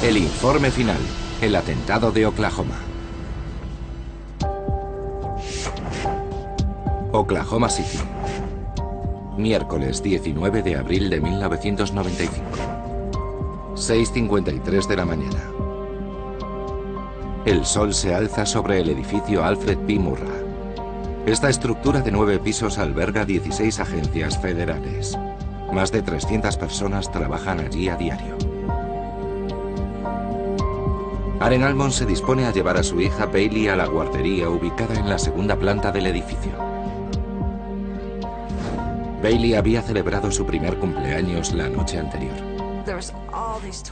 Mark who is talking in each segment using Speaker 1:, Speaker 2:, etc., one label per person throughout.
Speaker 1: El informe final. El atentado de Oklahoma. Oklahoma City. Miércoles 19 de abril de 1995. 6:53 de la mañana. El sol se alza sobre el edificio Alfred P. Murrah. Esta estructura de 9 pisos alberga 16 agencias federales. Más de 300 personas trabajan allí a diario. Aren Almond se dispone a llevar a su hija Bailey a la guardería ubicada en la segunda planta del edificio. Bailey había celebrado su primer cumpleaños la noche anterior.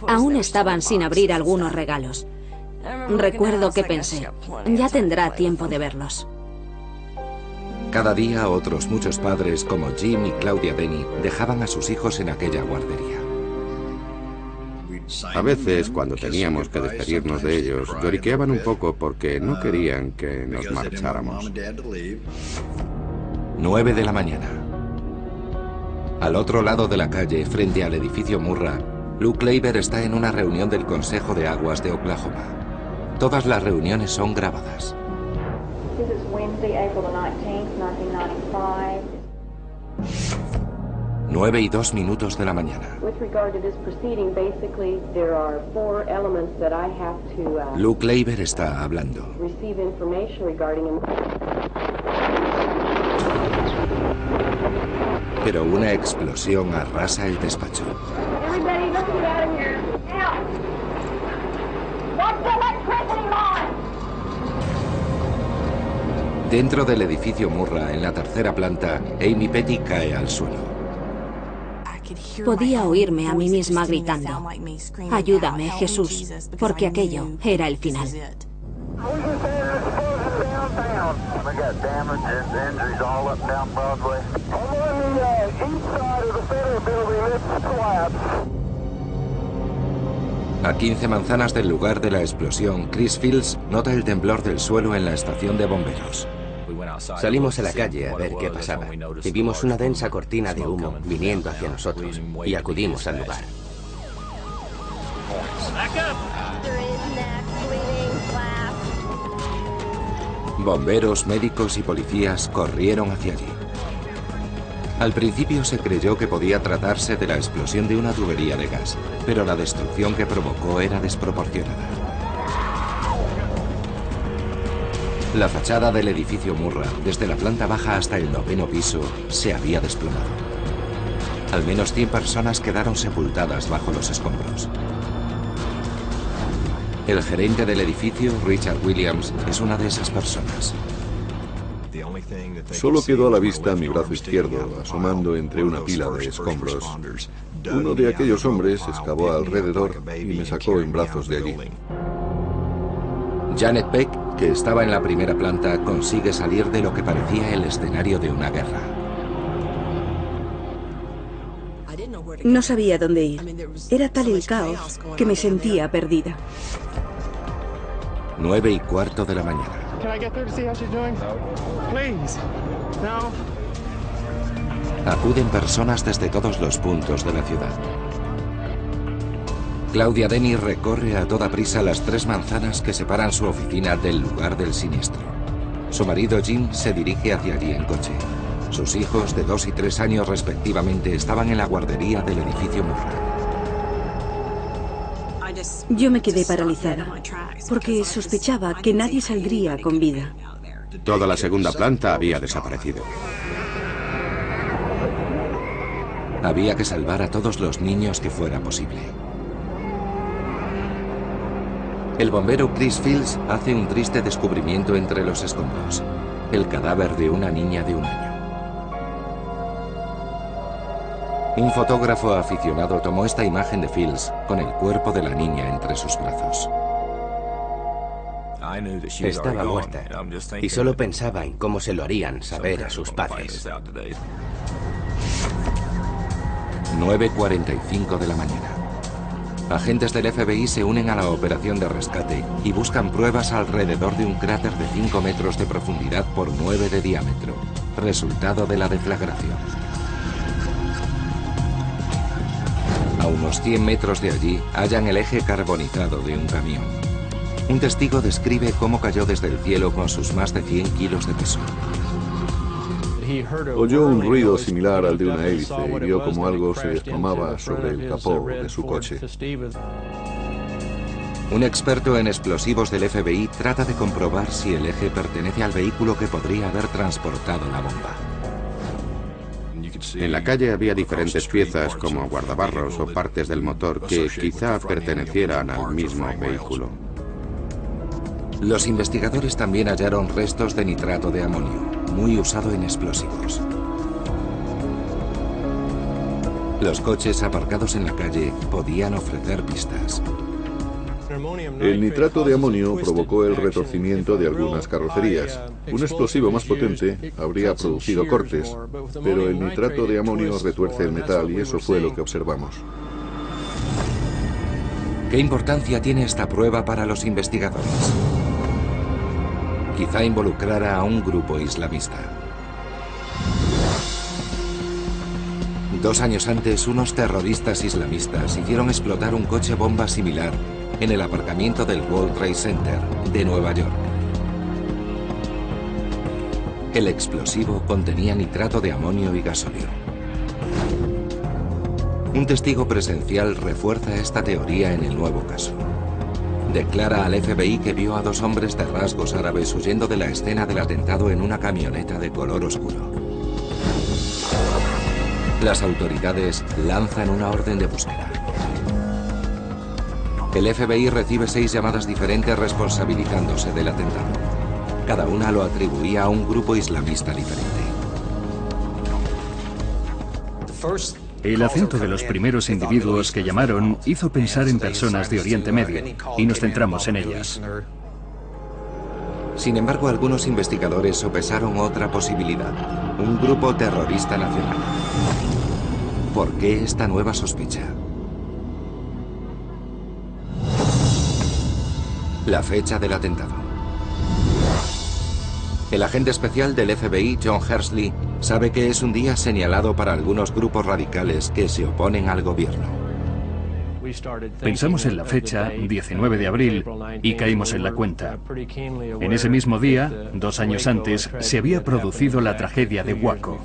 Speaker 2: Aún estaban sin abrir algunos regalos. Recuerdo que pensé, ya tendrá tiempo de verlos.
Speaker 1: Cada día otros muchos padres como Jim y Claudia Denny dejaban a sus hijos en aquella guardería.
Speaker 3: A veces, cuando teníamos que despedirnos de ellos, lloriqueaban un poco porque no querían que nos marcháramos.
Speaker 1: 9 de la mañana. Al otro lado de la calle, frente al edificio Murrah, Luke Klaver está en una reunión del Consejo de Aguas de Oklahoma. Todas las reuniones son grabadas. 9:02 de la mañana. Luke Klaver está hablando. Pero una explosión arrasa el despacho. Dentro del edificio Murrah, en la tercera planta, Amy Petty cae al suelo.
Speaker 2: Podía oírme a mí misma gritando, ayúdame, Jesús, porque aquello era el final. A 15 manzanas del lugar de la explosión, Chris Fields nota el temblor del suelo en la estación de bomberos.
Speaker 4: Salimos a la calle a ver qué pasaba y vimos una densa cortina de humo viniendo hacia nosotros y acudimos al lugar.
Speaker 1: Bomberos, médicos y policías corrieron hacia allí. Al principio se creyó que podía tratarse de la explosión de una tubería de gas, pero la destrucción que provocó era desproporcionada. La fachada del edificio Murrah, desde la planta baja hasta el 9º piso, se había desplomado. Al menos 100 personas quedaron sepultadas bajo los escombros. El gerente del edificio, Richard Williams, es una de esas personas.
Speaker 5: Solo quedó a la vista mi brazo izquierdo, asomando entre una pila de escombros. Uno de aquellos hombres excavó alrededor y me sacó en brazos de allí.
Speaker 1: Janet Peck, que estaba en la primera planta, consigue salir de lo que parecía el escenario de una guerra.
Speaker 6: No sabía dónde ir. Era tal el caos que me sentía perdida.
Speaker 1: 9:15 de la mañana. Acuden personas desde todos los puntos de la ciudad. Claudia Denny recorre a toda prisa las 3 manzanas que separan su oficina del lugar del siniestro. Su marido Jim se dirige hacia allí en coche. Sus hijos de 2 y 3 años respectivamente estaban en la guardería del edificio Murrah.
Speaker 6: Yo me quedé paralizada, porque sospechaba que nadie saldría con vida.
Speaker 3: Toda la segunda planta había desaparecido.
Speaker 1: Había que salvar a todos los niños que fuera posible. El bombero Chris Fields hace un triste descubrimiento entre los escombros: el cadáver de una niña de 1 año. Un fotógrafo aficionado tomó esta imagen de Fields con el cuerpo de la niña entre sus brazos.
Speaker 4: Estaba muerta y solo pensaba en cómo se lo harían saber a sus padres.
Speaker 1: 9:45 de la mañana. Agentes del FBI se unen a la operación de rescate y buscan pruebas alrededor de un cráter de 5 metros de profundidad por 9 de diámetro, resultado de la deflagración. A unos 100 metros de allí hallan el eje carbonizado de un camión. Un testigo describe cómo cayó desde el cielo con sus más de 100 kilos de peso.
Speaker 5: Oyó un ruido similar al de una hélice y vio como algo se desplomaba sobre el capó de su coche.
Speaker 1: Un experto en explosivos del FBI trata de comprobar si el eje pertenece al vehículo que podría haber transportado la bomba.
Speaker 3: En la calle había diferentes piezas como guardabarros o partes del motor que quizá pertenecieran al mismo vehículo.
Speaker 1: Los investigadores también hallaron restos de nitrato de amonio, muy usado en explosivos. Los coches aparcados en la calle podían ofrecer pistas.
Speaker 5: El nitrato de amonio provocó el retorcimiento de algunas carrocerías. Un explosivo más potente habría producido cortes, pero el nitrato de amonio retuerce el metal y eso fue lo que observamos.
Speaker 1: ¿Qué importancia tiene esta prueba para los investigadores? Quizá involucrara a un grupo islamista. 2 años antes, unos terroristas islamistas hicieron explotar un coche bomba similar en el aparcamiento del World Trade Center de Nueva York. El explosivo contenía nitrato de amonio y gasóleo. Un testigo presencial refuerza esta teoría en el nuevo caso. Declara al FBI que vio a 2 hombres de rasgos árabes huyendo de la escena del atentado en una camioneta de color oscuro. Las autoridades lanzan una orden de búsqueda. El FBI recibe 6 llamadas diferentes responsabilizándose del atentado. Cada una lo atribuía a un grupo islamista diferente.
Speaker 7: El acento de los primeros individuos que llamaron hizo pensar en personas de Oriente Medio, y nos centramos en ellas.
Speaker 1: Sin embargo, algunos investigadores sopesaron otra posibilidad: un grupo terrorista nacional. ¿Por qué esta nueva sospecha? La fecha del atentado. El agente especial del FBI, John Hersley, sabe que es un día señalado para algunos grupos radicales que se oponen al gobierno.
Speaker 7: Pensamos en la fecha, 19 de abril, y caímos en la cuenta. En ese mismo día, 2 años antes, se había producido la tragedia de Waco.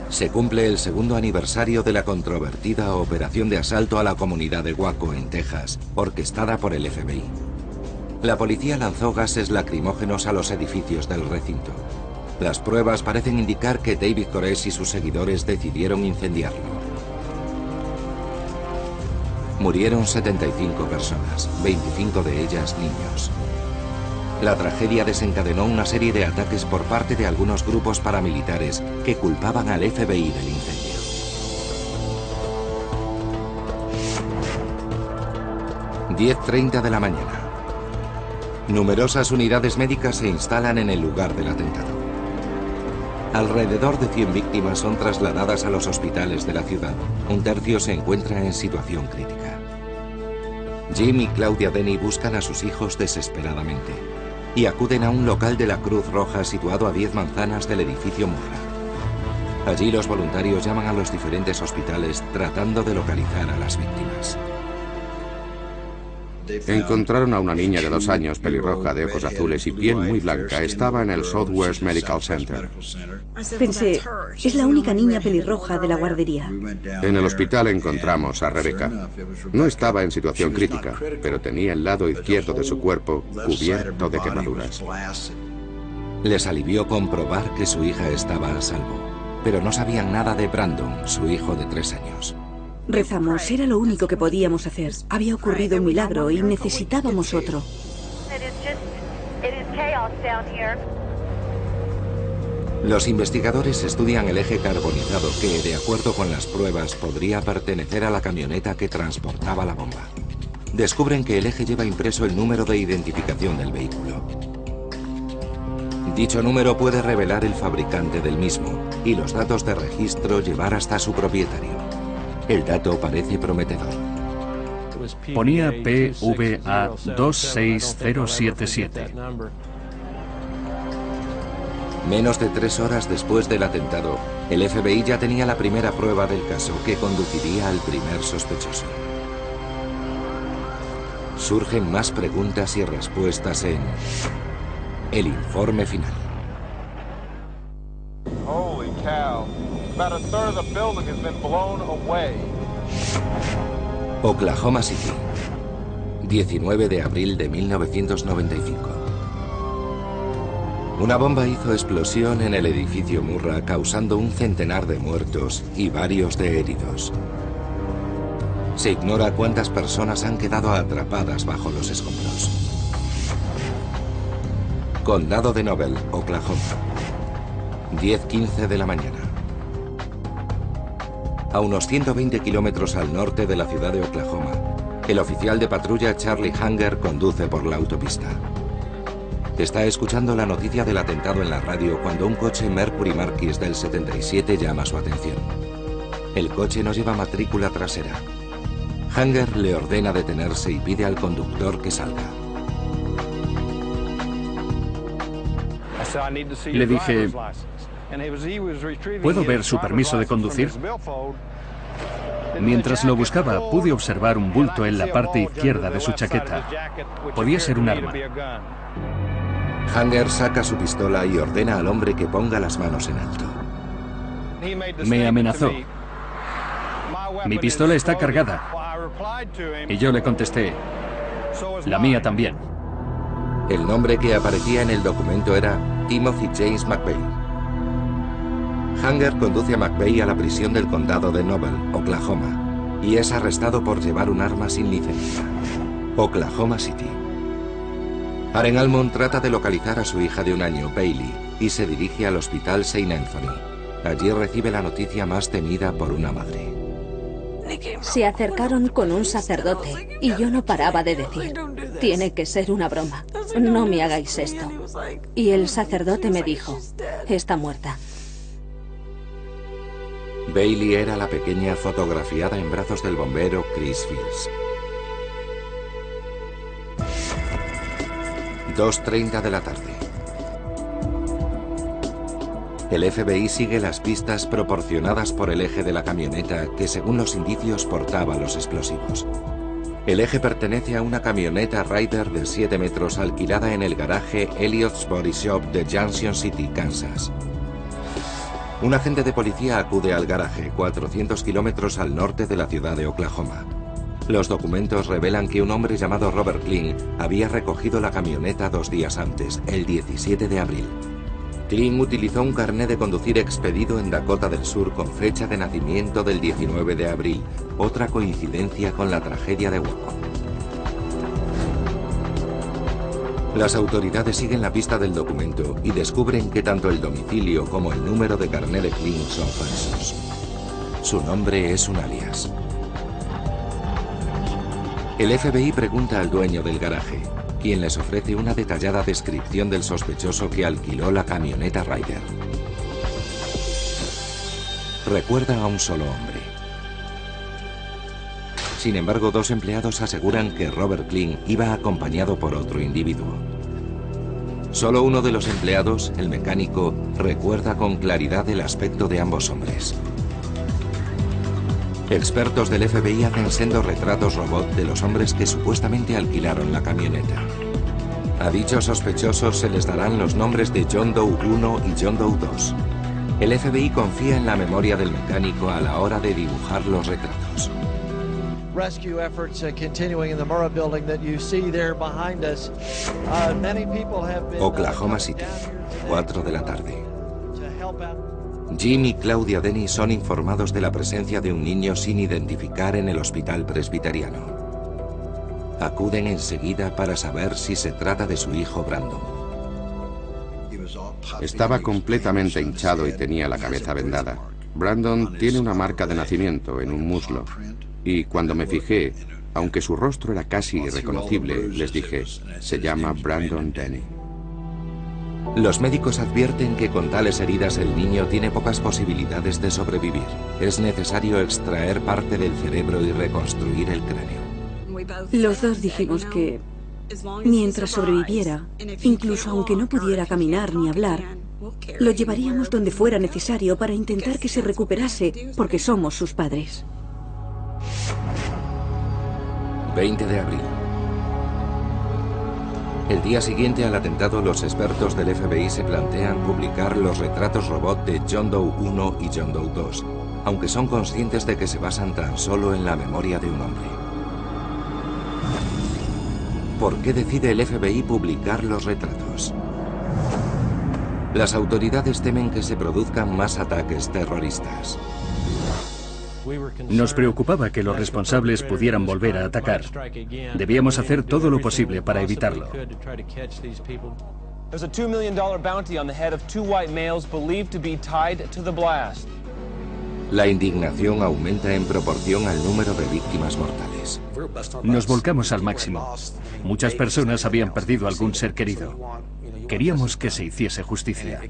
Speaker 1: Se cumple el 2º aniversario de la controvertida operación de asalto a la comunidad de Waco, en Texas, orquestada por el FBI. La policía lanzó gases lacrimógenos a los edificios del recinto. Las pruebas parecen indicar que David Koresh y sus seguidores decidieron incendiarlo. Murieron 75 personas, 25 de ellas niños. La tragedia desencadenó una serie de ataques por parte de algunos grupos paramilitares que culpaban al FBI del incendio. ...10:30 de la mañana. Numerosas unidades médicas se instalan en el lugar del atentado. Alrededor de 100 víctimas son trasladadas a los hospitales de la ciudad. 1/3 se encuentra en situación crítica. Jim y Claudia Denny buscan a sus hijos desesperadamente y acuden a un local de la Cruz Roja situado a 10 manzanas del edificio Murrah. Allí los voluntarios llaman a los diferentes hospitales tratando de localizar a las víctimas.
Speaker 3: Encontraron a una niña de 2 años, pelirroja, de ojos azules y piel muy blanca. Estaba en el Southwest Medical Center.
Speaker 6: Pensé, es la única niña pelirroja de la guardería.
Speaker 3: En el hospital encontramos a Rebecca. No estaba en situación crítica, pero tenía el lado izquierdo de su cuerpo cubierto de quemaduras.
Speaker 1: Les alivió comprobar que su hija estaba a salvo, pero no sabían nada de Brandon, su hijo de 3 años.
Speaker 6: Rezamos, era lo único que podíamos hacer. Había ocurrido un milagro y necesitábamos otro.
Speaker 1: Los investigadores estudian el eje carbonizado que, de acuerdo con las pruebas, podría pertenecer a la camioneta que transportaba la bomba. Descubren que el eje lleva impreso el número de identificación del vehículo. Dicho número puede revelar el fabricante del mismo y los datos de registro llevar hasta su propietario. El dato parece prometedor.
Speaker 7: Ponía PVA 26077.
Speaker 1: Menos de 3 horas después del atentado, el FBI ya tenía la primera prueba del caso que conduciría al primer sospechoso. Surgen más preguntas y respuestas en el informe final.
Speaker 8: Holy cow. About a third of the building has been blown away.
Speaker 1: Oklahoma City, 19 de abril de 1995. Una bomba hizo explosión en el edificio Murrah, causando un centenar de muertos y varios de heridos. Se ignora cuántas personas han quedado atrapadas bajo los escombros. Condado de Noble, Oklahoma, 10:15 de la mañana. A unos 120 kilómetros al norte de la ciudad de Oklahoma, el oficial de patrulla Charlie Hanger conduce por la autopista. Está escuchando la noticia del atentado en la radio cuando un coche Mercury Marquis del 77 llama su atención. El coche no lleva matrícula trasera. Hanger le ordena detenerse y pide al conductor que salga.
Speaker 7: Le dije, ¿puedo ver su permiso de conducir? Mientras lo buscaba, pude observar un bulto en la parte izquierda de su chaqueta. Podía ser un arma.
Speaker 1: Hanger saca su pistola y ordena al hombre que ponga las manos en alto.
Speaker 7: Me amenazó. Mi pistola está cargada. Y yo le contesté, la mía también.
Speaker 1: El nombre que aparecía en el documento era Timothy James McVeigh. Hanger conduce a McVeigh a la prisión del condado de Noble, Oklahoma, y es arrestado por llevar un arma sin licencia. Oklahoma City. Aren Almond trata de localizar a su hija de 1 año, Bailey, y se dirige al hospital St. Anthony. Allí recibe la noticia más temida por una madre.
Speaker 2: Se acercaron con un sacerdote y yo no paraba de decir, tiene que ser una broma, no me hagáis esto. Y el sacerdote me dijo, está muerta.
Speaker 1: Bailey era la pequeña fotografiada en brazos del bombero Chris Fields. 2:30 de la tarde. El FBI sigue las pistas proporcionadas por el eje de la camioneta que, según los indicios, portaba los explosivos. El eje pertenece a una camioneta Ryder de 7 metros alquilada en el garaje Elliott's Body Shop de Junction City, Kansas. Un agente de policía acude al garaje, 400 kilómetros al norte de la ciudad de Oklahoma. Los documentos revelan que un hombre llamado Robert Kling había recogido la camioneta 2 días antes, el 17 de abril. Kling utilizó un carné de conducir expedido en Dakota del Sur con fecha de nacimiento del 19 de abril, otra coincidencia con la tragedia de Waco. Las autoridades siguen la pista del documento y descubren que tanto el domicilio como el número de carné de Kling son falsos. Su nombre es un alias. El FBI pregunta al dueño del garaje, quien les ofrece una detallada descripción del sospechoso que alquiló la camioneta Ryder. Recuerda a un solo hombre. Sin embargo, 2 empleados aseguran que Robert Kling iba acompañado por otro individuo. Solo uno de los empleados, el mecánico, recuerda con claridad el aspecto de ambos hombres. Expertos del FBI hacen sendos retratos robot de los hombres que supuestamente alquilaron la camioneta. A dichos sospechosos se les darán los nombres de John Doe 1 y John Doe 2. El FBI confía en la memoria del mecánico a la hora de dibujar los retratos.
Speaker 9: Rescue efforts continuing in the Murrah building that you see there behind us. Many people have been
Speaker 1: Oklahoma City, 4 de la tarde. Jim y Claudia Denny son informados de la presencia de un niño sin identificar en el hospital presbiteriano. Acuden enseguida para saber si se trata de su hijo Brandon.
Speaker 3: Estaba completamente hinchado y tenía la cabeza vendada. Brandon tiene una marca de nacimiento en un muslo. Y cuando me fijé, aunque su rostro era casi irreconocible, les dije, se llama Brandon Denny.
Speaker 1: Los médicos advierten que con tales heridas el niño tiene pocas posibilidades de sobrevivir. Es necesario extraer parte del cerebro y reconstruir el cráneo.
Speaker 6: Los dos dijimos que mientras sobreviviera, incluso aunque no pudiera caminar ni hablar, Lo llevaríamos donde fuera necesario para intentar que se recuperase, porque somos sus padres.
Speaker 1: 20 de abril. El día siguiente al atentado, los expertos del FBI se plantean publicar los retratos robot de John Doe 1 y John Doe 2, aunque son conscientes de que se basan tan solo en la memoria de un hombre. ¿Por qué decide el FBI publicar los retratos? Las autoridades temen que se produzcan más ataques terroristas.
Speaker 7: Nos preocupaba que los responsables pudieran volver a atacar. Debíamos hacer todo lo posible para evitarlo.
Speaker 8: There's a $2 million bounty on the head of 2 white males believed to be tied to the blast.
Speaker 1: La indignación aumenta en proporción al número de víctimas mortales.
Speaker 7: Nos volcamos al máximo. Muchas personas habían perdido algún ser querido. Queríamos que se hiciese justicia.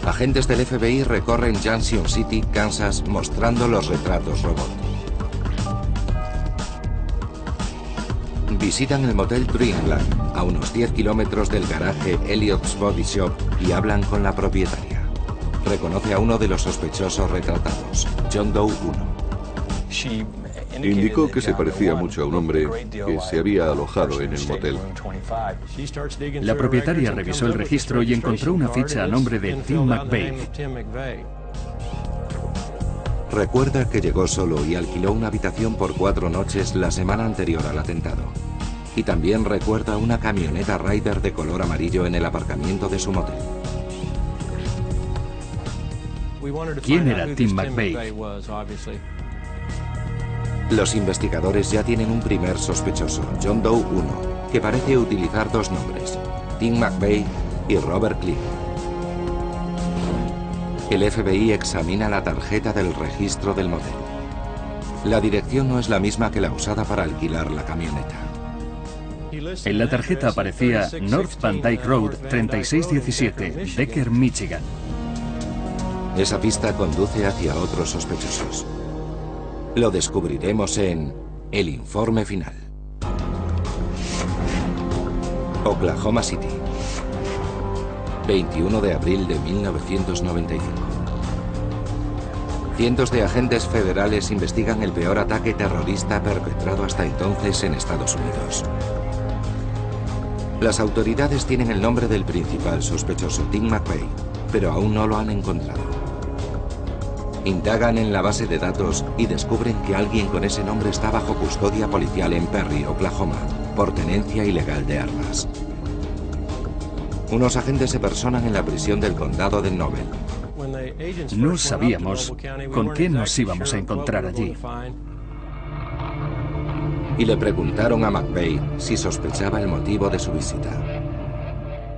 Speaker 1: Agentes del FBI recorren Junction City, Kansas, mostrando los retratos robot. Visitan el motel Dreamland, a unos 10 kilómetros del garaje Elliott's Body Shop, y hablan con la propietaria. Reconoce a uno de los sospechosos retratados, John Doe 1.
Speaker 5: Indicó que se parecía mucho a un hombre que se había alojado en el motel.
Speaker 7: La propietaria revisó el registro y encontró una ficha a nombre de Tim McVeigh.
Speaker 1: Recuerda que llegó solo y alquiló una habitación por 4 noches la semana anterior al atentado. Y también recuerda una camioneta Ryder de color amarillo en el aparcamiento de su motel.
Speaker 7: ¿Quién era Tim McVeigh?
Speaker 1: Los investigadores ya tienen un primer sospechoso, John Doe 1, que parece utilizar 2 nombres, Tim McVeigh y Robert Cliff. El FBI examina la tarjeta del registro del motel. La dirección no es la misma que la usada para alquilar la camioneta.
Speaker 7: En la tarjeta aparecía North Van Dyke Road 3617, Decker, Michigan.
Speaker 1: Esa pista conduce hacia otros sospechosos. Lo descubriremos en el informe final. Oklahoma City, 21 de abril de 1995. Cientos de agentes federales investigan el peor ataque terrorista perpetrado hasta entonces en Estados Unidos. Las autoridades tienen el nombre del principal sospechoso, Tim McVeigh, pero aún no lo han encontrado. Indagan en la base de datos y descubren que alguien con ese nombre está bajo custodia policial en Perry, Oklahoma, por tenencia ilegal de armas. Unos agentes se personan en la prisión del condado de Noble.
Speaker 7: No sabíamos con qué nos íbamos a encontrar allí.
Speaker 1: Y le preguntaron a McVeigh si sospechaba el motivo de su visita.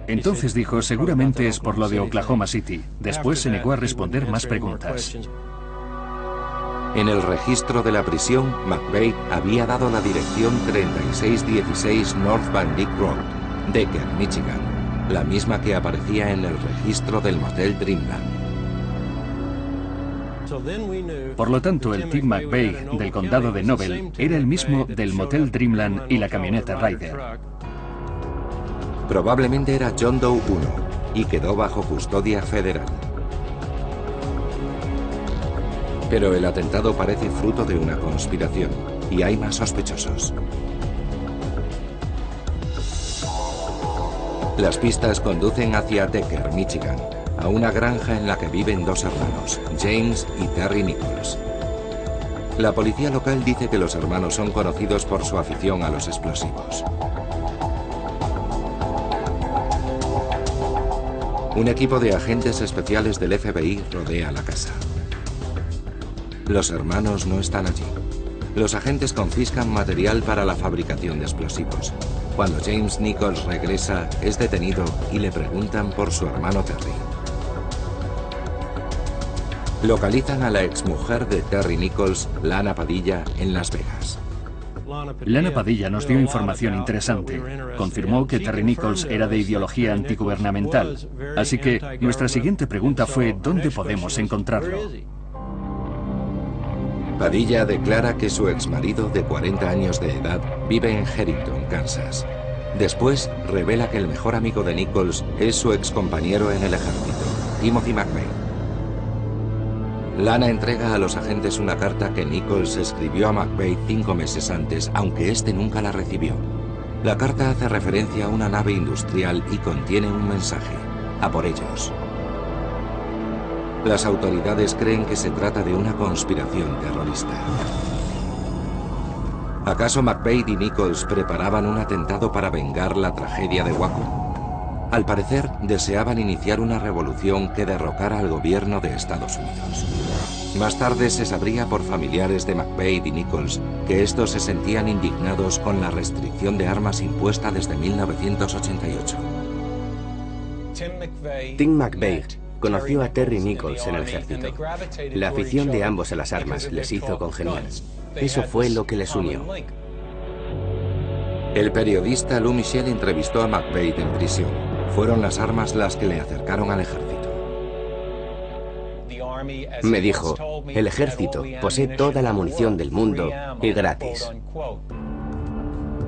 Speaker 7: Entonces dijo, seguramente es por lo de Oklahoma City. Después se negó a responder más preguntas.
Speaker 1: En el registro de la prisión, McVeigh había dado la dirección 3616 North Van Dyke Road, Decker, Michigan, la misma que aparecía en el registro del motel Dreamland.
Speaker 7: Por lo tanto, el Tim McVeigh del condado de Noble era el mismo del motel Dreamland y la camioneta Ryder.
Speaker 1: Probablemente era John Doe 1 y quedó bajo custodia federal. Pero el atentado parece fruto de una conspiración y hay más sospechosos. Las pistas conducen hacia Decker, Michigan, a una granja en la que viven 2 hermanos, James y Terry Nichols. La policía local dice que los hermanos son conocidos por su afición a los explosivos. Un equipo de agentes especiales del FBI rodea la casa. Los hermanos no están allí. Los agentes confiscan material para la fabricación de explosivos. Cuando James Nichols regresa, es detenido y le preguntan por su hermano Terry. Localizan a la exmujer de Terry Nichols, Lana Padilla, en Las Vegas.
Speaker 7: Lana Padilla nos dio información interesante. Confirmó que Terry Nichols era de ideología antigubernamental. Así que nuestra siguiente pregunta fue, ¿dónde podemos encontrarlo?
Speaker 1: Padilla declara que su exmarido, de 40 años de edad, vive en Harrington, Kansas. Después, revela que el mejor amigo de Nichols es su excompañero en el ejército, Timothy McVeigh. Lana entrega a los agentes una carta que Nichols escribió a McVeigh 5 meses antes, aunque este nunca la recibió. La carta hace referencia a una nave industrial y contiene un mensaje: a por ellos. Las autoridades creen que se trata de una conspiración terrorista. ¿Acaso McVeigh y Nichols preparaban un atentado para vengar la tragedia de Waco? Al parecer, deseaban iniciar una revolución que derrocara al gobierno de Estados Unidos. Más tarde se sabría por familiares de McVeigh y Nichols que estos se sentían indignados con la restricción de armas impuesta desde 1988.
Speaker 4: Tim McVeigh conoció a Terry Nichols en el ejército. La afición de ambos a las armas les hizo congeniar. Eso fue lo que les unió.
Speaker 1: El periodista Lou Michel entrevistó a McVeigh en prisión. Fueron las armas las que le acercaron al ejército.
Speaker 4: Me dijo, el ejército posee toda la munición del mundo y gratis.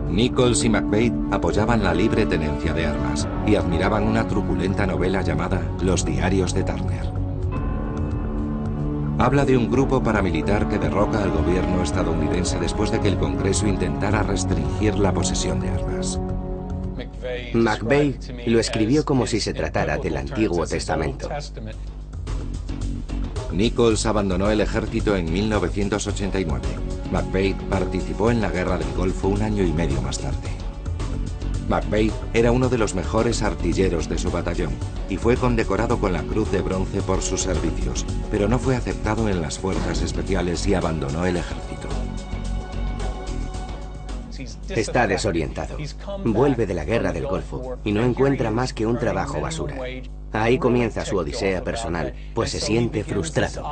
Speaker 1: Nichols y McVeigh apoyaban la libre tenencia de armas y admiraban una truculenta novela llamada Los diarios de Turner. Habla de un grupo paramilitar que derroca al gobierno estadounidense después de que el Congreso intentara restringir la posesión de armas.
Speaker 4: McVeigh lo escribió como si se tratara del Antiguo Testamento.
Speaker 1: Nichols abandonó el ejército en 1989. McVeigh participó en la Guerra del Golfo 1 año y medio más tarde. McVeigh era uno de los mejores artilleros de su batallón y fue condecorado con la Cruz de Bronce por sus servicios, pero no fue aceptado en las fuerzas especiales y abandonó el ejército.
Speaker 4: Está desorientado. Vuelve de la Guerra del Golfo y no encuentra más que un trabajo basura. Ahí comienza su odisea personal, pues se siente frustrado.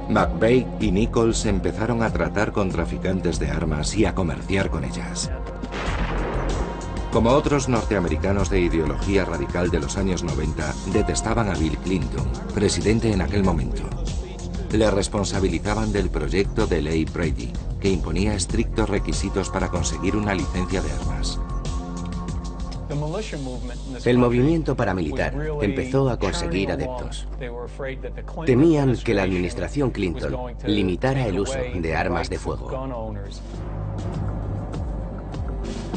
Speaker 1: McVeigh y Nichols empezaron a tratar con traficantes de armas y a comerciar con ellas. Como otros norteamericanos de ideología radical de los años 90, detestaban a Bill Clinton, presidente en aquel momento. Le responsabilizaban del proyecto de ley Brady, que imponía estrictos requisitos para conseguir una licencia de armas.
Speaker 4: El movimiento paramilitar empezó a conseguir adeptos. Temían que la administración Clinton limitara el uso de armas de fuego.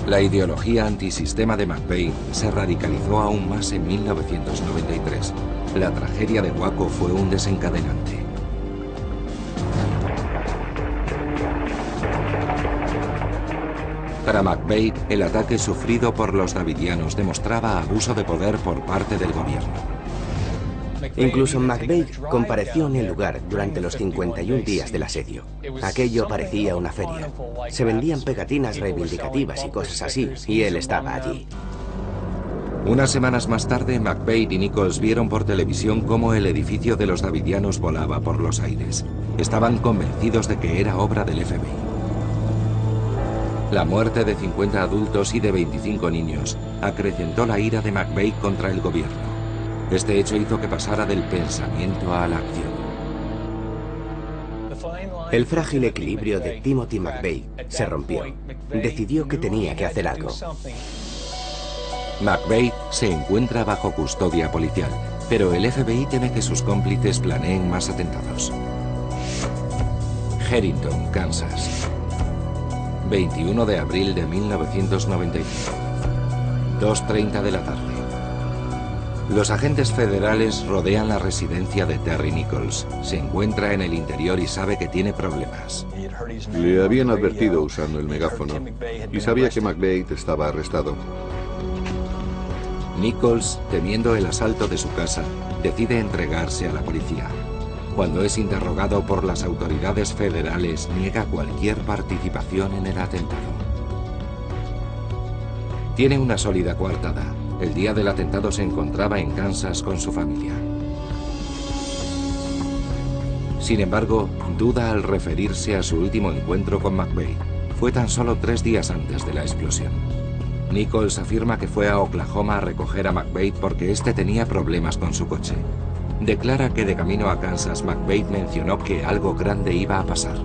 Speaker 1: La ideología antisistema de McVeigh se radicalizó aún más en 1993. La tragedia de Waco fue un desencadenante. Para McVeigh, el ataque sufrido por los davidianos demostraba abuso de poder por parte del gobierno.
Speaker 4: Incluso McVeigh compareció en el lugar durante los 51 días del asedio. Aquello parecía una feria. Se vendían pegatinas reivindicativas y cosas así, y él estaba allí.
Speaker 1: Unas semanas más tarde, McVeigh y Nichols vieron por televisión cómo el edificio de los davidianos volaba por los aires. Estaban convencidos de que era obra del FBI. La muerte de 50 adultos y de 25 niños acrecentó la ira de McVeigh contra el gobierno. Este hecho hizo que pasara del pensamiento a la acción.
Speaker 4: El frágil equilibrio de Timothy McVeigh se rompió. Decidió que tenía que hacer algo.
Speaker 1: McVeigh se encuentra bajo custodia policial, pero el FBI teme que sus cómplices planeen más atentados. Harrington, Kansas. 21 de abril de 1995. 2:30 de la tarde. Los agentes federales rodean la residencia de Terry Nichols. Se encuentra en el interior y sabe que tiene problemas.
Speaker 5: Le habían advertido usando el megáfono y sabía que McVeigh estaba arrestado.
Speaker 1: Nichols, temiendo el asalto de su casa, decide entregarse a la policía. Cuando es interrogado por las autoridades federales, niega cualquier participación en el atentado. Tiene una sólida coartada. El día del atentado se encontraba en Kansas con su familia. Sin embargo, duda al referirse a su último encuentro con McVeigh. Fue tan solo 3 días antes de la explosión. Nichols afirma que fue a Oklahoma a recoger a McVeigh porque este tenía problemas con su coche. Declara que de camino a Kansas, McVeigh mencionó que algo grande iba a pasar.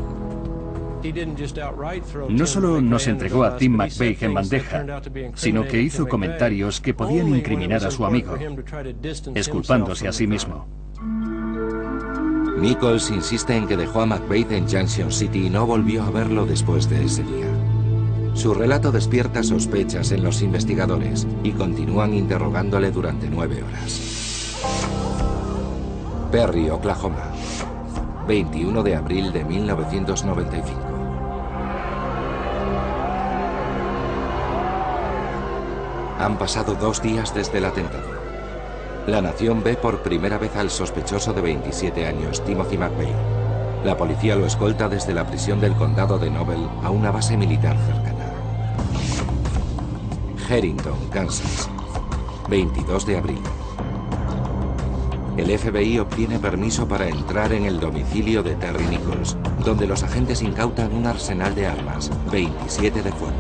Speaker 7: No solo nos entregó a Tim McVeigh en bandeja, sino que hizo comentarios que podían incriminar a su amigo, exculpándose a sí mismo.
Speaker 1: Nichols insiste en que dejó a McVeigh en Junction City y no volvió a verlo después de ese día. Su relato despierta sospechas en los investigadores y continúan interrogándole durante 9 horas. Perry, Oklahoma, 21 de abril de 1995. Han pasado 2 días desde el atentado. La nación ve por primera vez al sospechoso de 27 años, Timothy McVeigh. La policía lo escolta desde la prisión del condado de Noble a una base militar cercana. Harrington, Kansas, 22 de abril. El FBI obtiene permiso para entrar en el domicilio de Terry Nichols, donde los agentes incautan un arsenal de armas, 27 de fuego.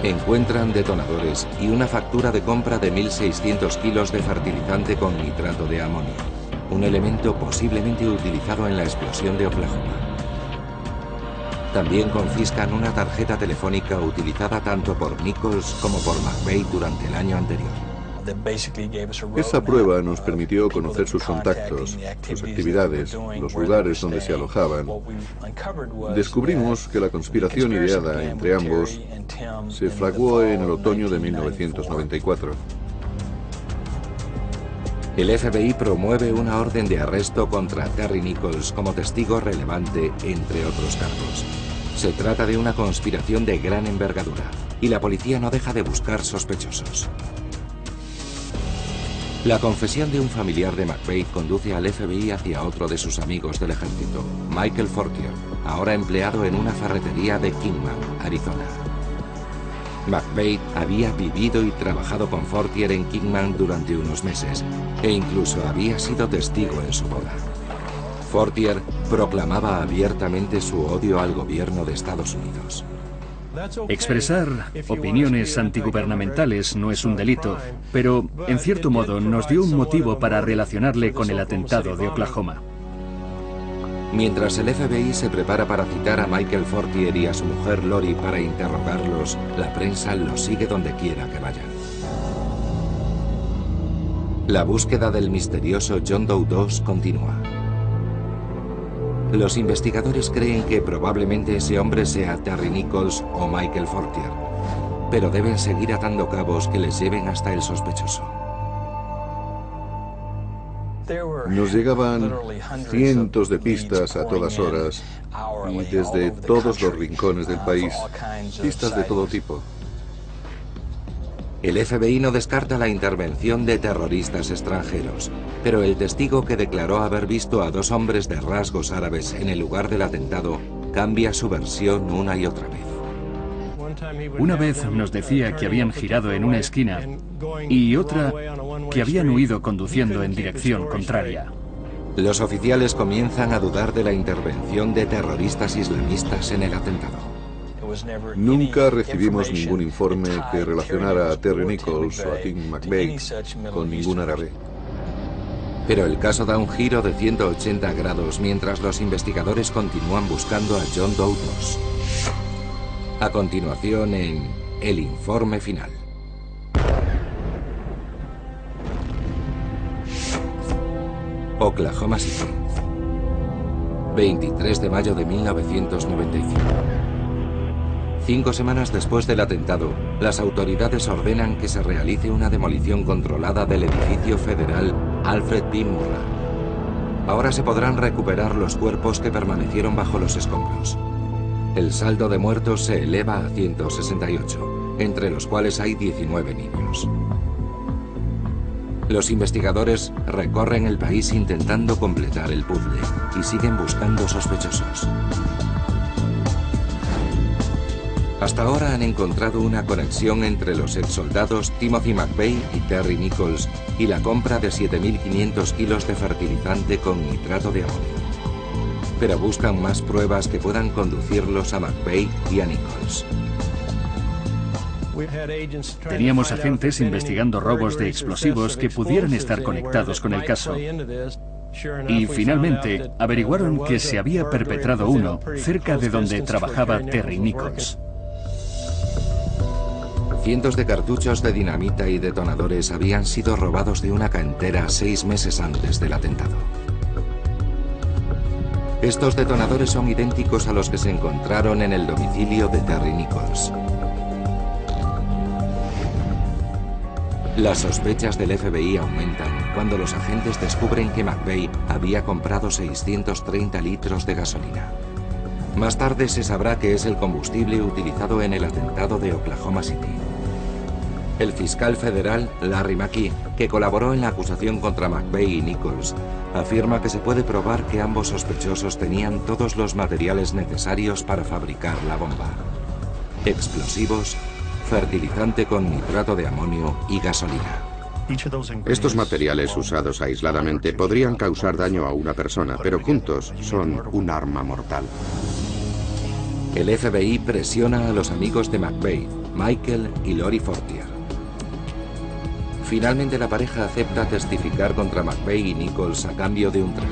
Speaker 1: Encuentran detonadores y una factura de compra de 1.600 kilos de fertilizante con nitrato de amonio, un elemento posiblemente utilizado en la explosión de Oklahoma. También confiscan una tarjeta telefónica utilizada tanto por Nichols como por McVeigh durante el año anterior.
Speaker 5: Esa prueba nos permitió conocer sus contactos, sus actividades, los lugares donde se alojaban. Descubrimos que la conspiración ideada entre ambos se fraguó en el otoño de 1994.
Speaker 1: El FBI promueve una orden de arresto contra Terry Nichols como testigo relevante, entre otros cargos. Se trata de una conspiración de gran envergadura y la policía no deja de buscar sospechosos. La confesión de un familiar de McVeigh conduce al FBI hacia otro de sus amigos del ejército, Michael Fortier, ahora empleado en una ferretería de Kingman, Arizona. McVeigh había vivido y trabajado con Fortier en Kingman durante unos meses e incluso había sido testigo en su boda. Fortier proclamaba abiertamente su odio al gobierno de Estados Unidos.
Speaker 7: Expresar opiniones antigubernamentales no es un delito, pero en cierto modo nos dio un motivo para relacionarle con el atentado de Oklahoma.
Speaker 1: Mientras el FBI se prepara para citar a Michael Fortier y a su mujer Lori para interrogarlos, la prensa los sigue donde quiera que vayan. La búsqueda del misterioso John Doe 2 continúa. Los investigadores creen que probablemente ese hombre sea Terry Nichols o Michael Fortier, pero deben seguir atando cabos que les lleven hasta el sospechoso.
Speaker 5: Nos llegaban cientos de pistas a todas horas y desde todos los rincones del país, pistas de todo tipo.
Speaker 1: El FBI no descarta la intervención de terroristas extranjeros, pero el testigo que declaró haber visto a 2 hombres de rasgos árabes en el lugar del atentado cambia su versión una y otra vez.
Speaker 7: Una vez nos decía que habían girado en una esquina y otra que habían huido conduciendo en dirección contraria.
Speaker 1: Los oficiales comienzan a dudar de la intervención de terroristas islamistas en el atentado.
Speaker 5: Nunca recibimos ningún informe que relacionara a Terry Nichols o a Tim McVeigh con ningún árabe.
Speaker 1: Pero el caso da un giro de 180 grados mientras los investigadores continúan buscando a John Doe 2. A continuación en El Informe Final. Oklahoma City, 23 de mayo de 1995. 5 semanas después del atentado, las autoridades ordenan que se realice una demolición controlada del edificio federal Alfred P. Murrah. Ahora se podrán recuperar los cuerpos que permanecieron bajo los escombros. El saldo de muertos se eleva a 168, entre los cuales hay 19 niños. Los investigadores recorren el país intentando completar el puzzle y siguen buscando sospechosos. Hasta ahora han encontrado una conexión entre los exsoldados Timothy McVeigh y Terry Nichols y la compra de 7.500 kilos de fertilizante con nitrato de amonio. Pero buscan más pruebas que puedan conducirlos a McVeigh y a Nichols.
Speaker 7: Teníamos agentes investigando robos de explosivos que pudieran estar conectados con el caso. Y finalmente averiguaron que se había perpetrado uno cerca de donde trabajaba Terry Nichols.
Speaker 1: Cientos de cartuchos de dinamita y detonadores habían sido robados de una cantera 6 meses antes del atentado. Estos detonadores son idénticos a los que se encontraron en el domicilio de Terry Nichols. Las sospechas del FBI aumentan cuando los agentes descubren que McVeigh había comprado 630 litros de gasolina. Más tarde se sabrá que es el combustible utilizado en el atentado de Oklahoma City. El fiscal federal Larry McKee, que colaboró en la acusación contra McVeigh y Nichols, afirma que se puede probar que ambos sospechosos tenían todos los materiales necesarios para fabricar la bomba: explosivos, fertilizante con nitrato de amonio y gasolina.
Speaker 3: Estos materiales usados aisladamente podrían causar daño a una persona, pero juntos son un arma mortal.
Speaker 1: El FBI presiona a los amigos de McVeigh, Michael y Lori Fortier. Finalmente la pareja acepta testificar contra McVeigh y Nichols a cambio de un trato.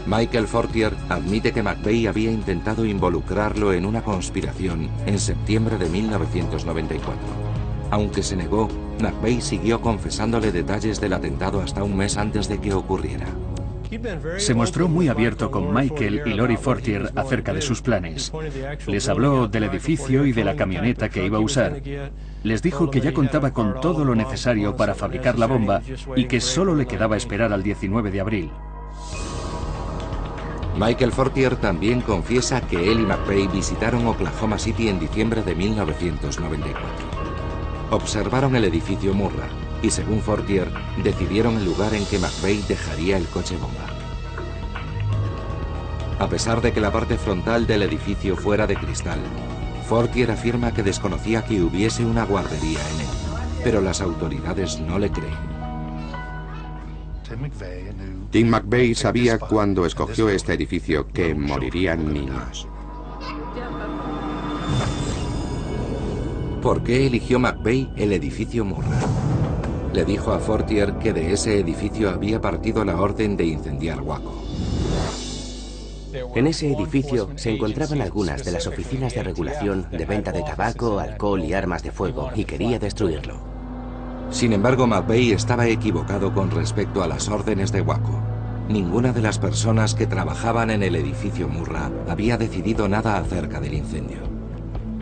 Speaker 1: Michael Fortier admite que McVeigh había intentado involucrarlo en una conspiración en septiembre de 1994. Aunque se negó, McVeigh siguió confesándole detalles del atentado hasta un mes antes de que ocurriera.
Speaker 7: Se mostró muy abierto con Michael y Lori Fortier acerca de sus planes. Les habló del edificio y de la camioneta que iba a usar. Les dijo que ya contaba con todo lo necesario para fabricar la bomba y que solo le quedaba esperar al 19 de abril.
Speaker 1: Michael Fortier también confiesa que él y McVeigh visitaron Oklahoma City en diciembre de 1994. Observaron el edificio Murrah y, según Fortier, decidieron el lugar en que McVeigh dejaría el coche bomba. A pesar de que la parte frontal del edificio fuera de cristal, Fortier afirma que desconocía que hubiese una guardería en él, pero las autoridades no le creen.
Speaker 3: Tim McVeigh sabía cuando escogió este edificio que morirían niños.
Speaker 1: ¿Por qué eligió McVeigh el edificio Murrah? Le dijo a Fortier que de ese edificio había partido la orden de incendiar Waco.
Speaker 4: En ese edificio se encontraban algunas de las oficinas de regulación de venta de tabaco, alcohol y armas de fuego, y quería destruirlo.
Speaker 1: Sin embargo, McVeigh estaba equivocado con respecto a las órdenes de Waco. Ninguna de las personas que trabajaban en el edificio Murrah había decidido nada acerca del incendio.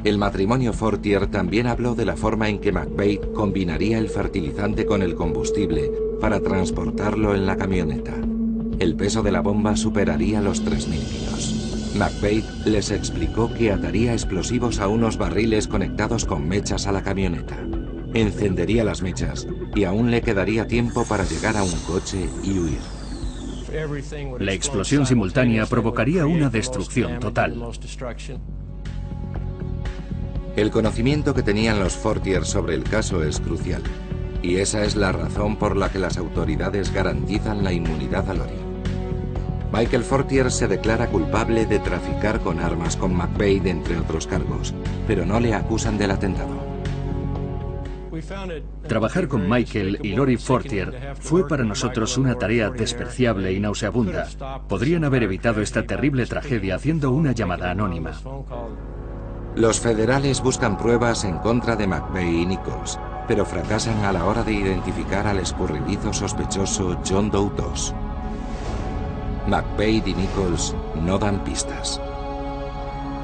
Speaker 1: El matrimonio Fortier también habló de la forma en que McVeigh combinaría el fertilizante con el combustible para transportarlo en la camioneta. El peso de la bomba superaría los 3.000 kilos. McVeigh les explicó que ataría explosivos a unos barriles conectados con mechas a la camioneta. Encendería las mechas y aún le quedaría tiempo para llegar a un coche y huir.
Speaker 7: La explosión simultánea provocaría una destrucción total.
Speaker 1: El conocimiento que tenían los Fortier sobre el caso es crucial, y esa es la razón por la que las autoridades garantizan la inmunidad a Lori. Michael Fortier se declara culpable de traficar con armas con McVeigh, entre otros cargos, pero no le acusan del atentado.
Speaker 7: Trabajar con Michael y Lori Fortier fue para nosotros una tarea despreciable y nauseabunda. Podrían haber evitado esta terrible tragedia haciendo una llamada anónima.
Speaker 1: Los federales buscan pruebas en contra de McVeigh y Nichols, pero fracasan a la hora de identificar al escurridizo sospechoso John Doe II. McVeigh y Nichols no dan pistas.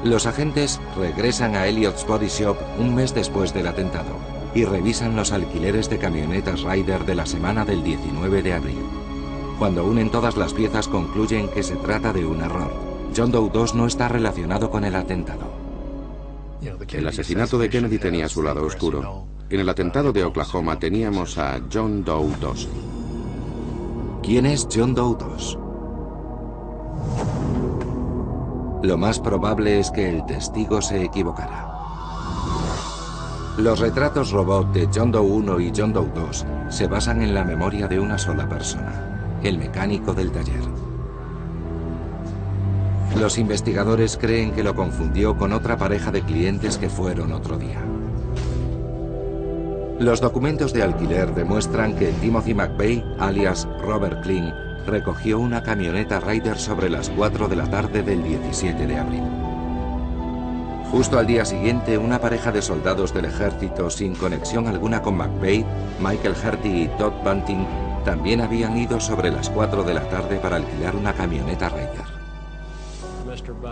Speaker 1: Los agentes regresan a Elliott's Body Shop un mes después del atentado y revisan los alquileres de camionetas Ryder de la semana del 19 de abril. Cuando unen todas las piezas concluyen que se trata de un error. John Doe II no está relacionado con el atentado.
Speaker 3: El asesinato de Kennedy tenía su lado oscuro. En el atentado de Oklahoma teníamos a John Doe II.
Speaker 1: ¿Quién es John Doe II? Lo más probable es que el testigo se equivocara. Los retratos robot de John Doe I y John Doe II se basan en la memoria de una sola persona, el mecánico del taller. Los investigadores creen que lo confundió con otra pareja de clientes que fueron otro día. Los documentos de alquiler demuestran que Timothy McVeigh, alias Robert Kling, recogió una camioneta Ryder sobre las 4 de la tarde del 17 de abril. Justo al día siguiente, una pareja de soldados del ejército sin conexión alguna con McVeigh, Michael Herty y Todd Bunting, también habían ido sobre las 4 de la tarde para alquilar una camioneta Ryder.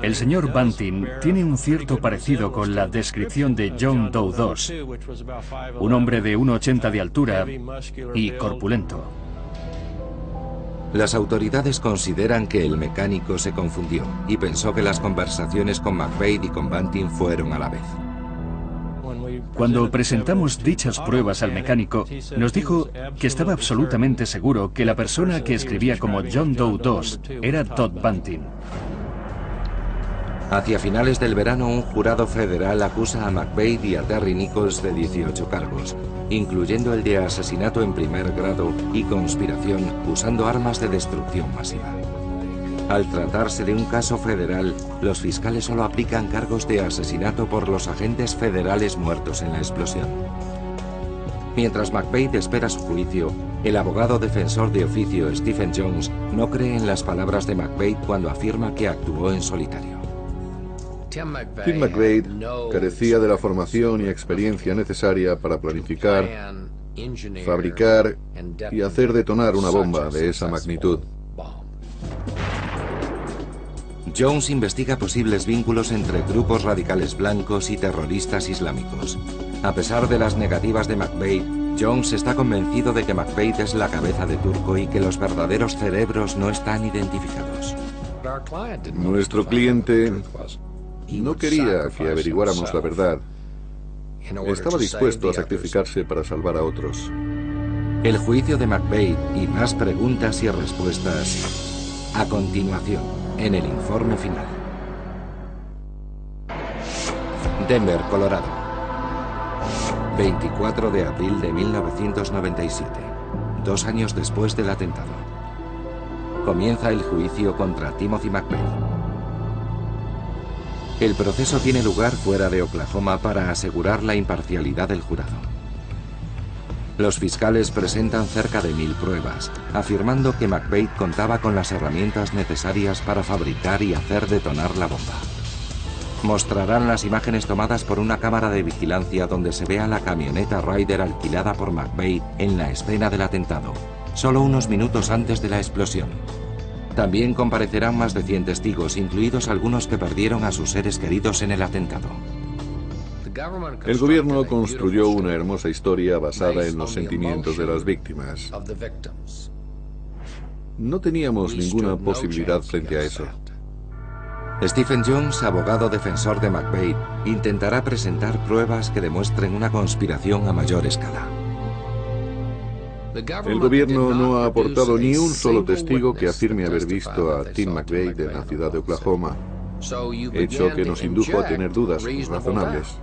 Speaker 7: El señor Bunting tiene un cierto parecido con la descripción de John Doe II, un hombre de 1,80 de altura y corpulento.
Speaker 1: Las autoridades consideran que el mecánico se confundió y pensó que las conversaciones con McVeigh y con Bunting fueron a la vez.
Speaker 7: Cuando presentamos dichas pruebas al mecánico, nos dijo que estaba absolutamente seguro que la persona que escribía como John Doe II era Todd Bunting.
Speaker 1: Hacia finales del verano, un jurado federal acusa a McVeigh y a Terry Nichols de 18 cargos, incluyendo el de asesinato en primer grado y conspiración usando armas de destrucción masiva. Al tratarse de un caso federal, los fiscales solo aplican cargos de asesinato por los agentes federales muertos en la explosión. Mientras McVeigh espera su juicio, el abogado defensor de oficio Stephen Jones no cree en las palabras de McVeigh cuando afirma que actuó en solitario.
Speaker 5: Tim McVeigh carecía de la formación y experiencia necesaria para planificar, fabricar y hacer detonar una bomba de esa magnitud.
Speaker 1: Jones investiga posibles vínculos entre grupos radicales blancos y terroristas islámicos. A pesar de las negativas de McVeigh, Jones está convencido de que McVeigh es la cabeza de turco y que los verdaderos cerebros no están identificados.
Speaker 5: Nuestro cliente no quería que averiguáramos la verdad. Estaba dispuesto a sacrificarse para salvar a otros.
Speaker 1: El juicio de McVeigh y más preguntas y respuestas a continuación en el informe final. Denver, Colorado. 24 de abril de 1997, 2 años después del atentado. Comienza el juicio contra Timothy McVeigh. El proceso tiene lugar fuera de Oklahoma para asegurar la imparcialidad del jurado. Los fiscales presentan cerca de 1000 pruebas, afirmando que McVeigh contaba con las herramientas necesarias para fabricar y hacer detonar la bomba. Mostrarán las imágenes tomadas por una cámara de vigilancia donde se ve a la camioneta Ryder alquilada por McVeigh en la escena del atentado, solo unos minutos antes de la explosión. También comparecerán más de 100 testigos, incluidos algunos que perdieron a sus seres queridos en el atentado.
Speaker 5: El gobierno construyó una hermosa historia basada en los sentimientos de las víctimas. No teníamos ninguna posibilidad frente a eso.
Speaker 1: Stephen Jones, abogado defensor de McVeigh, intentará presentar pruebas que demuestren una conspiración a mayor escala.
Speaker 5: El gobierno no ha aportado ni un solo testigo que afirme haber visto a Tim McVeigh en la ciudad de Oklahoma, hecho que nos indujo a tener dudas razonables.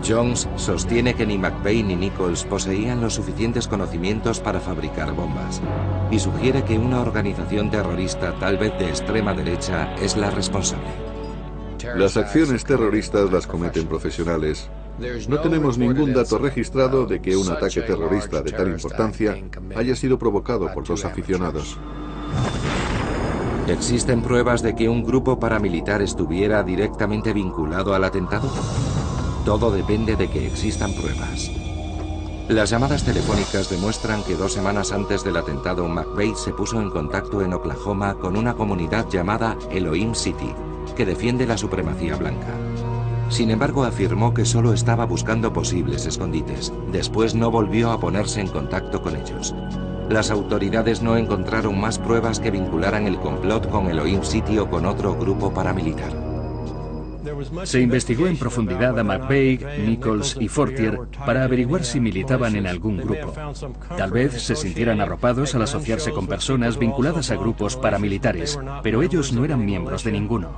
Speaker 1: Jones sostiene que ni McVeigh ni Nichols poseían los suficientes conocimientos para fabricar bombas y sugiere que una organización terrorista, tal vez de extrema derecha, es la responsable.
Speaker 5: Las acciones terroristas las cometen profesionales. No tenemos ningún dato registrado de que un ataque terrorista de tal importancia haya sido provocado por 2 aficionados.
Speaker 1: ¿Existen pruebas de que un grupo paramilitar estuviera directamente vinculado al atentado? Todo depende de que existan pruebas. Las llamadas telefónicas demuestran que 2 semanas antes del atentado, McVeigh se puso en contacto en Oklahoma con una comunidad llamada Elohim City, que defiende la supremacía blanca. Sin embargo, afirmó que solo estaba buscando posibles escondites. Después no volvió a ponerse en contacto con ellos. Las autoridades no encontraron más pruebas que vincularan el complot con Elohim City o con otro grupo paramilitar.
Speaker 7: Se investigó en profundidad a McVeigh, Nichols y Fortier para averiguar si militaban en algún grupo. Tal vez se sintieran arropados al asociarse con personas vinculadas a grupos paramilitares, pero ellos no eran miembros de ninguno.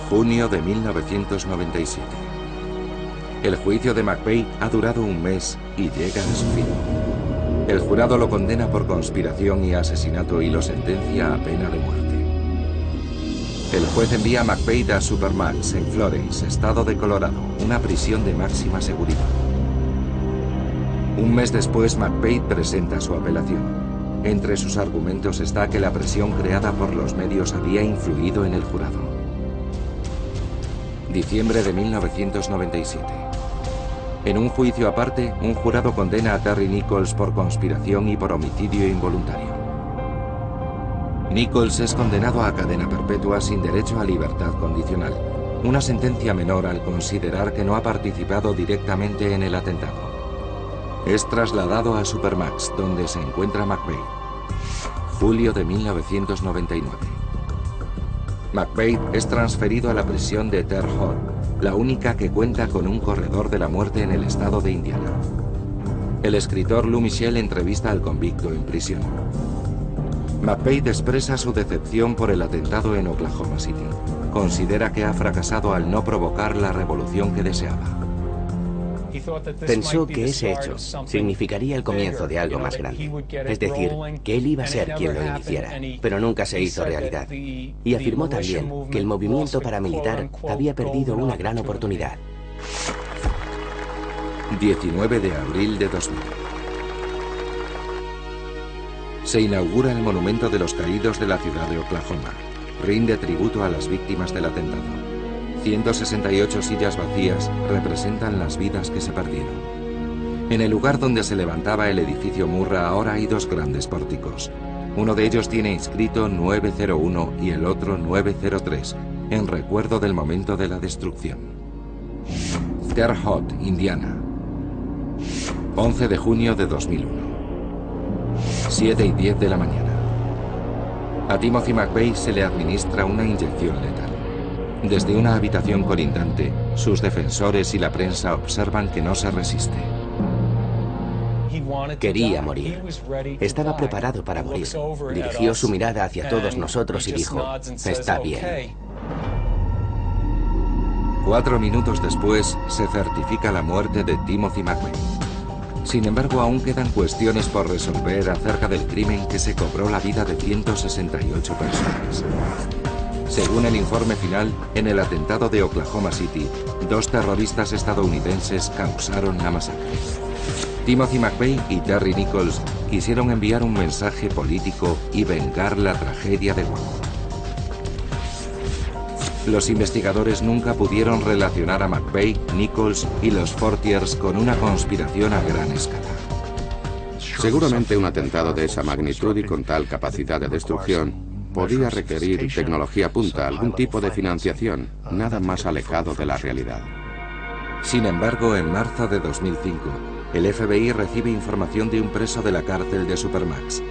Speaker 1: Junio de 1997. El juicio de McVeigh ha durado 1 mes y llega a su fin. El jurado lo condena por conspiración y asesinato y lo sentencia a pena de muerte. El juez envía a McVeigh a Supermax en Florence, estado de Colorado, una prisión de máxima seguridad. Un mes después, McVeigh presenta su apelación. Entre sus argumentos está que la presión creada por los medios había influido en el jurado. Diciembre de 1997. En un juicio aparte, un jurado condena a Terry Nichols por conspiración y por homicidio involuntario. Nichols es condenado a cadena perpetua sin derecho a libertad condicional, una sentencia menor al considerar que no ha participado directamente en el atentado. Es trasladado a Supermax, donde se encuentra McVeigh. Julio de 1999. McVeigh es transferido a la prisión de Terre Haute, la única que cuenta con un corredor de la muerte en el estado de Indiana. El escritor Lou Michel entrevista al convicto en prisión. McVeigh expresa su decepción por el atentado en Oklahoma City. Considera que ha fracasado al no provocar la revolución que deseaba.
Speaker 4: Pensó que ese hecho significaría el comienzo de algo más grande, es decir, que él iba a ser quien lo iniciara, pero nunca se hizo realidad. Y afirmó también que el movimiento paramilitar había perdido una gran oportunidad.
Speaker 1: 19 de abril de 2000. Se inaugura el Monumento de los Caídos de la ciudad de Oklahoma. Rinde tributo a las víctimas del atentado. 168 sillas vacías representan las vidas que se perdieron. En el lugar donde se levantaba el edificio Murrah ahora hay dos grandes pórticos. Uno de ellos tiene inscrito 901 y el otro 903, en recuerdo del momento de la destrucción. Terre Haute, Indiana. 11 de junio de 2001. 7:10 de la mañana. A Timothy McVeigh se le administra una inyección letal. Desde una habitación colindante, sus defensores y la prensa observan que no se resiste.
Speaker 4: Quería morir. Estaba preparado para morir. Dirigió su mirada hacia todos nosotros y dijo, está bien.
Speaker 1: 4 minutos después, se certifica la muerte de Timothy McVeigh. Sin embargo, aún quedan cuestiones por resolver acerca del crimen que se cobró la vida de 168 personas. Según el informe final, en el atentado de Oklahoma City, 2 terroristas estadounidenses causaron la masacre. Timothy McVeigh y Terry Nichols quisieron enviar un mensaje político y vengar la tragedia de Waco. Los investigadores nunca pudieron relacionar a McVeigh, Nichols y los Fortiers con una conspiración a gran escala.
Speaker 3: Seguramente un atentado de esa magnitud y con tal capacidad de destrucción podía requerir tecnología punta, algún tipo de financiación, nada más alejado de la realidad.
Speaker 1: Sin embargo, en marzo de 2005, el FBI recibe información de un preso de la cárcel de Supermax.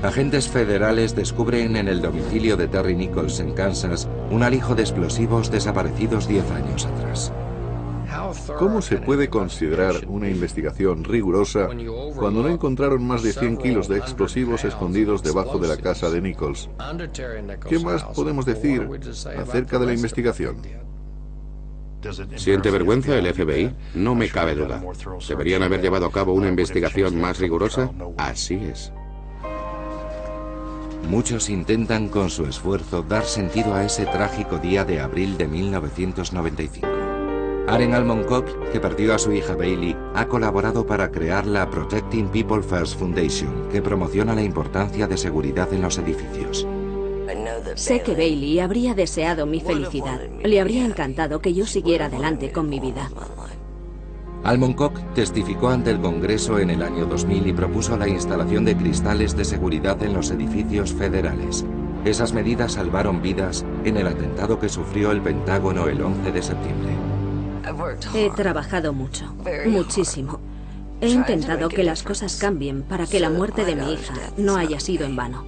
Speaker 1: Agentes federales descubren en el domicilio de Terry Nichols en Kansas un alijo de explosivos desaparecidos 10 años atrás.
Speaker 5: ¿Cómo se puede considerar una investigación rigurosa cuando no encontraron más de 100 kilos de explosivos escondidos debajo de la casa de Nichols? ¿Qué más podemos decir acerca de la investigación?
Speaker 3: ¿Siente vergüenza el FBI? No me cabe duda. ¿Deberían haber llevado a cabo una investigación más rigurosa? Así es.
Speaker 1: Muchos intentan con su esfuerzo dar sentido a ese trágico día de abril de 1995. Aren Almond Cobb, que perdió a su hija Bailey, ha colaborado para crear la Protecting People First Foundation, que promociona la importancia de seguridad en los edificios.
Speaker 2: Sé que Bailey habría deseado mi felicidad. Le habría encantado que yo siguiera adelante con mi vida.
Speaker 1: Almond Cobb testificó ante el Congreso en el año 2000 y propuso la instalación de cristales de seguridad en los edificios federales. Esas medidas salvaron vidas en el atentado que sufrió el Pentágono el 11 de septiembre.
Speaker 2: He trabajado mucho, muchísimo. He intentado que las cosas cambien para que la muerte de mi hija no haya sido en vano.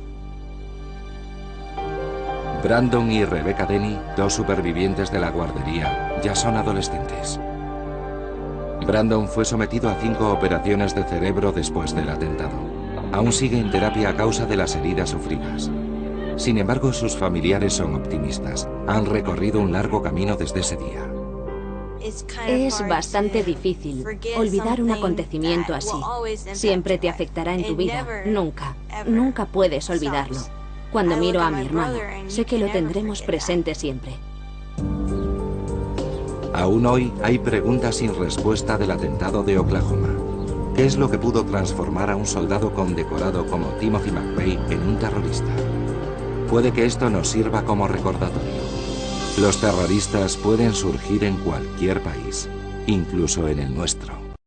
Speaker 1: Brandon y Rebecca Denny, 2 supervivientes de la guardería, ya son adolescentes. Brandon fue sometido a 5 operaciones de cerebro después del atentado. Aún sigue en terapia a causa de las heridas sufridas. Sin embargo, sus familiares son optimistas. Han recorrido un largo camino desde ese día.
Speaker 2: Es bastante difícil olvidar un acontecimiento así. Siempre te afectará en tu vida. Nunca puedes olvidarlo. Cuando miro a mi hermano, sé que lo tendremos presente siempre.
Speaker 1: Aún hoy hay preguntas sin respuesta del atentado de Oklahoma. ¿Qué es lo que pudo transformar a un soldado condecorado como Timothy McVeigh en un terrorista? Puede que esto nos sirva como recordatorio. Los terroristas pueden surgir en cualquier país, incluso en el nuestro.